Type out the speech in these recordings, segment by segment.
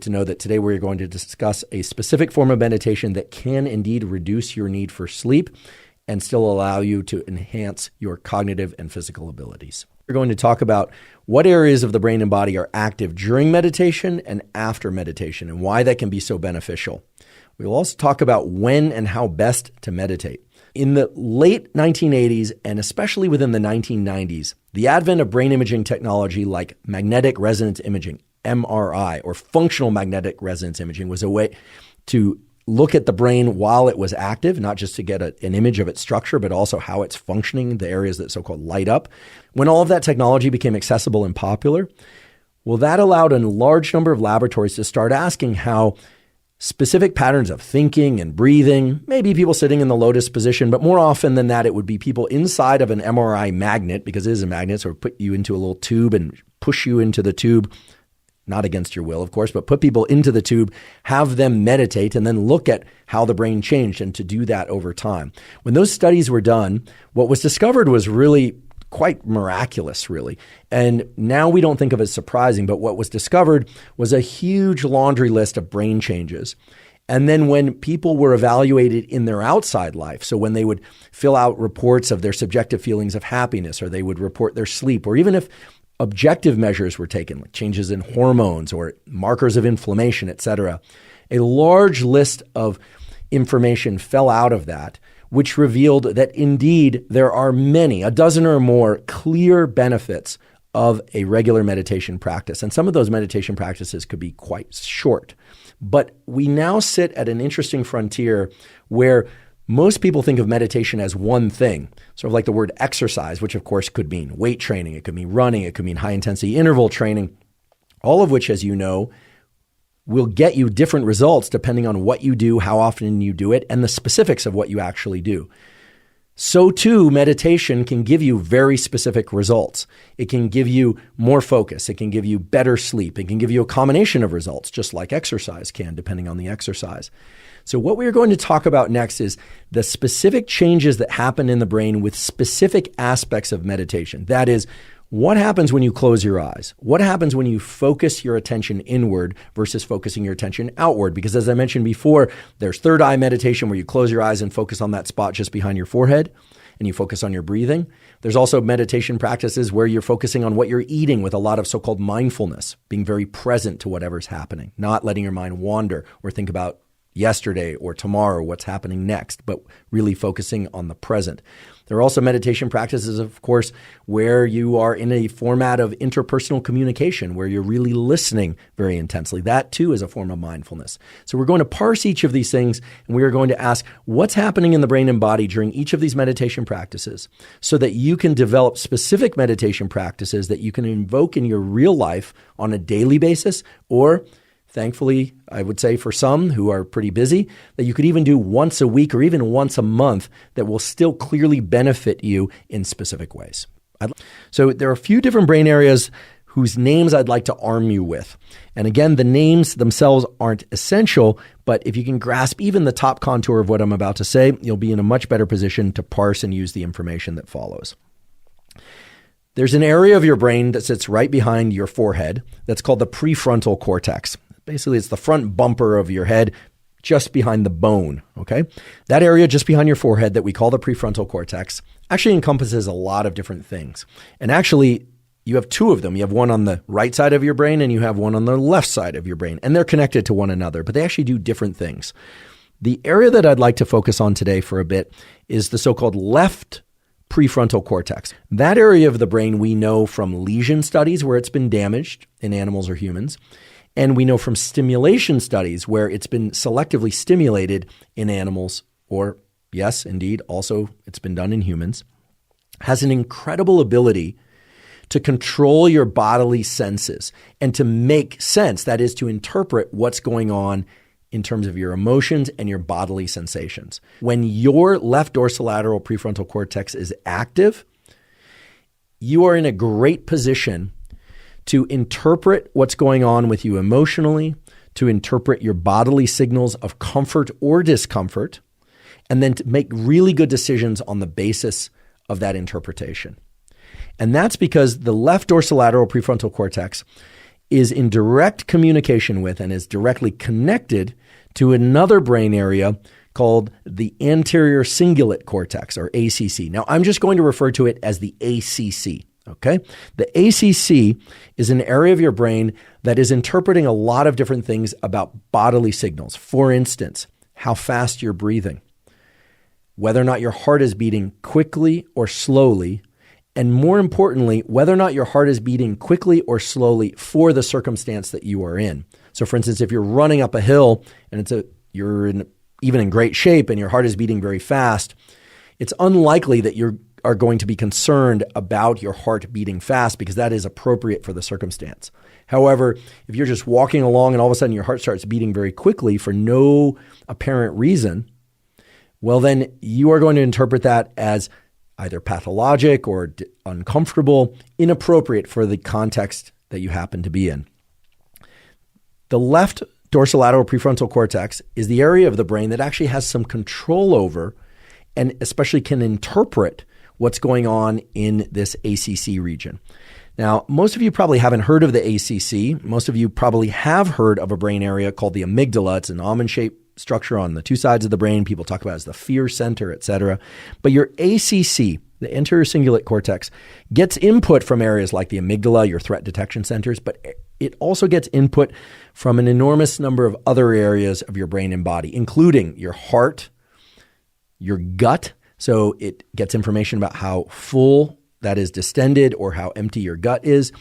To know that today we're going to discuss a specific form of meditation that can indeed reduce your need for sleep and still allow you to enhance your cognitive and physical abilities. We're going to talk about what areas of the brain and body are active during meditation and after meditation and why that can be so beneficial. We'll also talk about when and how best to meditate. In the late 1980s and especially within the 1990s, the advent of brain imaging technology like magnetic resonance imaging, MRI, or functional magnetic resonance imaging, was a way to look at the brain while it was active, not just to get an image of its structure, but also how it's functioning, the areas that so-called light up. When all of that technology became accessible and popular, well, that allowed a large number of laboratories to start asking how specific patterns of thinking and breathing, maybe people sitting in the lotus position, but more often than that, it would be people inside of an MRI magnet, because it is a magnet, so it would put you into a little tube and push you into the tube, not against your will, of course, but put people into the tube, have them meditate, and then look at how the brain changed, and to do that over time. When those studies were done, what was discovered was really quite miraculous, really. And now we don't think of it as surprising, but what was discovered was a huge laundry list of brain changes. And then when people were evaluated in their outside life, so when they would fill out reports of their subjective feelings of happiness, or they would report their sleep, or even if objective measures were taken, like changes in hormones or markers of inflammation, etc., a large list of information fell out of that, which revealed that indeed there are many, a dozen or more, clear benefits of a regular meditation practice. And some of those meditation practices could be quite short. But we now sit at an interesting frontier where most people think of meditation as one thing, sort of like the word exercise, which of course could mean weight training, it could mean running, it could mean high-intensity interval training, all of which, as you know, will get you different results depending on what you do, how often you do it, and the specifics of what you actually do. So too, meditation can give you very specific results. It can give you more focus. It can give you better sleep. It can give you a combination of results, just like exercise can, depending on the exercise. So what we're going to talk about next is the specific changes that happen in the brain with specific aspects of meditation. That is, what happens when you close your eyes? What happens when you focus your attention inward versus focusing your attention outward? Because as I mentioned before, there's third eye meditation where you close your eyes and focus on that spot just behind your forehead and you focus on your breathing. There's also meditation practices where you're focusing on what you're eating with a lot of so-called mindfulness, being very present to whatever's happening, not letting your mind wander or think about yesterday or tomorrow, what's happening next, but really focusing on the present. There are also meditation practices, of course, where you are in a format of interpersonal communication, where you're really listening very intensely. That too is a form of mindfulness. So we're going to parse each of these things, and we are going to ask what's happening in the brain and body during each of these meditation practices so that you can develop specific meditation practices that you can invoke in your real life on a daily basis, or thankfully, I would say for some who are pretty busy, that you could even do once a week or even once a month that will still clearly benefit you in specific ways. So there are a few different brain areas whose names I'd like to arm you with. And again, the names themselves aren't essential, but if you can grasp even the top contour of what I'm about to say, you'll be in a much better position to parse and use the information that follows. There's an area of your brain that sits right behind your forehead that's called the prefrontal cortex. Basically, it's the front bumper of your head, just behind the bone, okay? That area just behind your forehead that we call the prefrontal cortex actually encompasses a lot of different things. And actually, you have two of them. You have one on the right side of your brain and you have one on the left side of your brain. And they're connected to one another, but they actually do different things. The area that I'd like to focus on today for a bit is the so-called left prefrontal cortex. That area of the brain we know from lesion studies where it's been damaged in animals or humans. And we know from stimulation studies where it's been selectively stimulated in animals, or yes, indeed, also it's been done in humans, has an incredible ability to control your bodily senses and to make sense, that is to interpret what's going on in terms of your emotions and your bodily sensations. When your left dorsolateral prefrontal cortex is active, you are in a great position to interpret what's going on with you emotionally, to interpret your bodily signals of comfort or discomfort, and then to make really good decisions on the basis of that interpretation. And that's because the left dorsolateral prefrontal cortex is in direct communication with and is directly connected to another brain area called the anterior cingulate cortex, or ACC. Now, I'm just going to refer to it as the ACC, okay? The ACC is an area of your brain that is interpreting a lot of different things about bodily signals. For instance, how fast you're breathing, whether or not your heart is beating quickly or slowly, and more importantly, whether or not your heart is beating quickly or slowly for the circumstance that you are in. So for instance, if you're running up a hill and you're even in great shape and your heart is beating very fast, it's unlikely that you are going to be concerned about your heart beating fast because that is appropriate for the circumstance. However, if you're just walking along and all of a sudden your heart starts beating very quickly for no apparent reason, well, then you are going to interpret that as either pathologic or uncomfortable, inappropriate for the context that you happen to be in. The left dorsolateral prefrontal cortex is the area of the brain that actually has some control over and especially can interpret what's going on in this ACC region. Now, most of you probably haven't heard of the ACC. Most of you probably have heard of a brain area called the amygdala. It's an almond-shaped structure on the two sides of the brain. People talk about it as the fear center, et cetera. But your ACC, the anterior cingulate cortex, gets input from areas like the amygdala, your threat detection centers, but it also gets input from an enormous number of other areas of your brain and body, including your heart, your gut. So it gets information about how full, that is, distended, or how empty your gut is.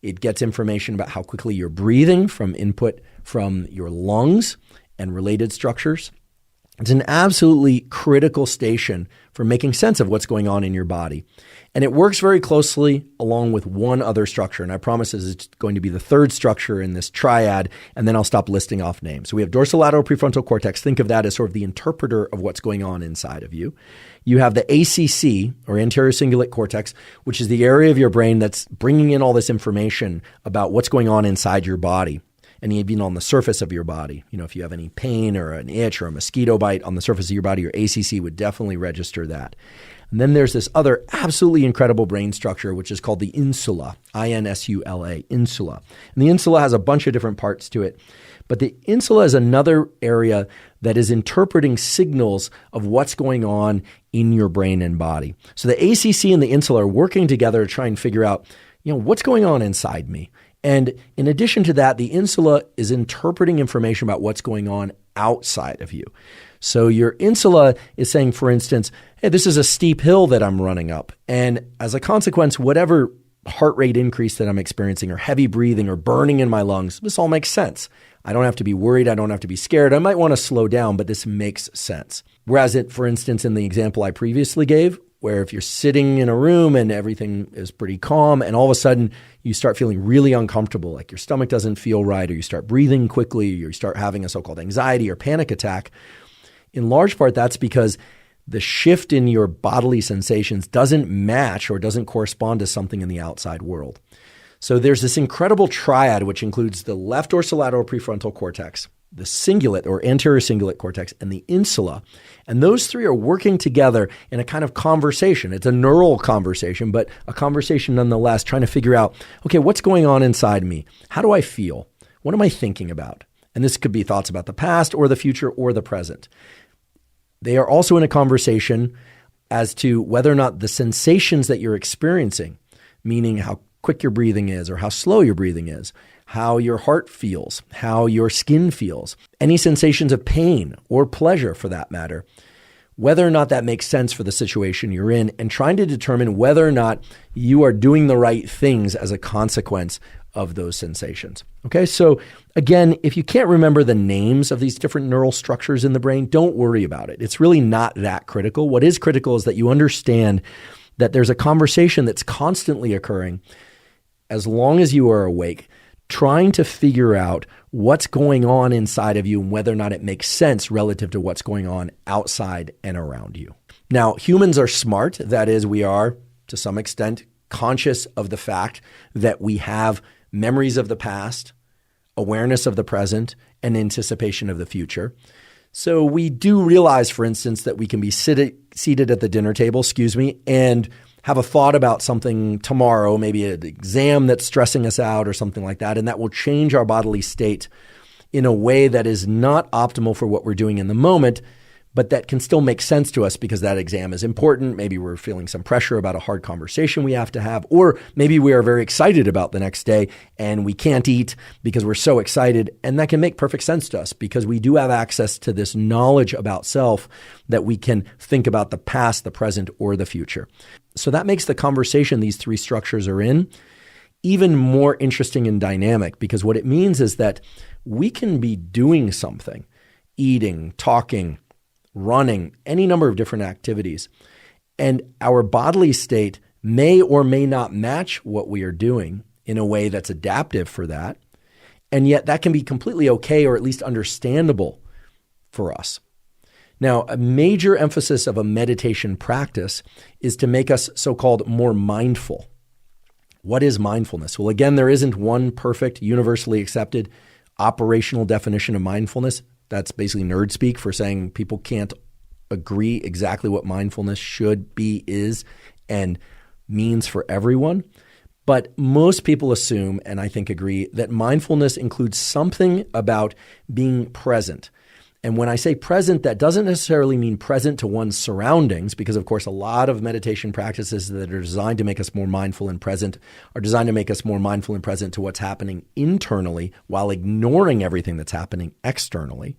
It gets information about how quickly you're breathing from input from your lungs and related structures. It's an absolutely critical station for making sense of what's going on in your body. And it works very closely along with one other structure. And I promise this is going to be the third structure in this triad, and then I'll stop listing off names. So we have dorsolateral prefrontal cortex. Think of that as sort of the interpreter of what's going on inside of you. You have the ACC, or anterior cingulate cortex, which is the area of your brain that's bringing in all this information about what's going on inside your body. And even on the surface of your body. You know, if you have any pain or an itch or a mosquito bite on the surface of your body, your ACC would definitely register that. And then there's this other absolutely incredible brain structure, which is called the insula, I-N-S-U-L-A, insula. And the insula has a bunch of different parts to it. But the insula is another area that is interpreting signals of what's going on in your brain and body. So the ACC and the insula are working together to try and figure out, what's going on inside me. And in addition to that, the insula is interpreting information about what's going on outside of you. So your insula is saying, for instance, hey, this is a steep hill that I'm running up. And as a consequence, whatever heart rate increase that I'm experiencing or heavy breathing or burning in my lungs, this all makes sense. I don't have to be worried. I don't have to be scared. I might want to slow down, but this makes sense. Whereas for instance, in the example I previously gave, where if you're sitting in a room and everything is pretty calm and all of a sudden you start feeling really uncomfortable, like your stomach doesn't feel right, or you start breathing quickly, or you start having a so-called anxiety or panic attack, in large part that's because the shift in your bodily sensations doesn't match or doesn't correspond to something in the outside world. So there's this incredible triad, which includes the left dorsolateral prefrontal cortex, the cingulate or anterior cingulate cortex, and the insula. And those three are working together in a kind of conversation. It's a neural conversation, but a conversation nonetheless, trying to figure out, okay, what's going on inside me? How do I feel? What am I thinking about? And this could be thoughts about the past or the future or the present. They are also in a conversation as to whether or not the sensations that you're experiencing, meaning how quick your breathing is or how slow your breathing is, how your heart feels, how your skin feels, any sensations of pain or pleasure for that matter, whether or not that makes sense for the situation you're in, and trying to determine whether or not you are doing the right things as a consequence of those sensations. Okay, so again, if you can't remember the names of these different neural structures in the brain, don't worry about it. It's really not that critical. What is critical is that you understand that there's a conversation that's constantly occurring as long as you are awake, trying to figure out what's going on inside of you and whether or not it makes sense relative to what's going on outside and around you. Now, humans are smart. That is, we are, to some extent, conscious of the fact that we have memories of the past, awareness of the present, and anticipation of the future. So we do realize, for instance, that we can be seated at the dinner table, and have a thought about something tomorrow, maybe an exam that's stressing us out or something like that, and that will change our bodily state in a way that is not optimal for what we're doing in the moment, but that can still make sense to us because that exam is important. Maybe we're feeling some pressure about a hard conversation we have to have, or maybe we are very excited about the next day and we can't eat because we're so excited. And that can make perfect sense to us because we do have access to this knowledge about self that we can think about the past, the present, or the future. So that makes the conversation these three structures are in even more interesting and dynamic, because what it means is that we can be doing something, eating, talking, running, any number of different activities, and our bodily state may or may not match what we are doing in a way that's adaptive for that, and yet that can be completely okay or at least understandable for us. Now, a major emphasis of a meditation practice is to make us so-called more mindful. What is mindfulness? Well, again, there isn't one perfect, universally accepted operational definition of mindfulness. That's basically nerd speak for saying people can't agree exactly what mindfulness should be, is, and means for everyone. But most people assume, and I think agree, that mindfulness includes something about being present. And when I say present, that doesn't necessarily mean present to one's surroundings, because of course a lot of meditation practices that are designed to make us more mindful and present are designed to make us more mindful and present to what's happening internally while ignoring everything that's happening externally.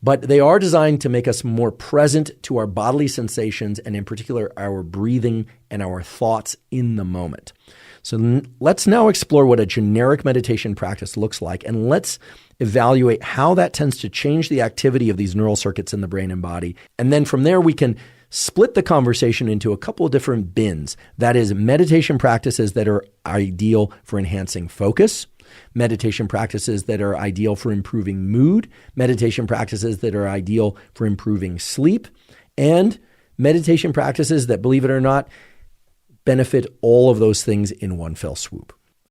But they are designed to make us more present to our bodily sensations, and in particular our breathing and our thoughts in the moment. So let's now explore what a generic meditation practice looks like, and let's evaluate how that tends to change the activity of these neural circuits in the brain and body. And then from there, we can split the conversation into a couple of different bins. That is, meditation practices that are ideal for enhancing focus, meditation practices that are ideal for improving mood, meditation practices that are ideal for improving sleep, and meditation practices that, believe it or not, benefit all of those things in one fell swoop.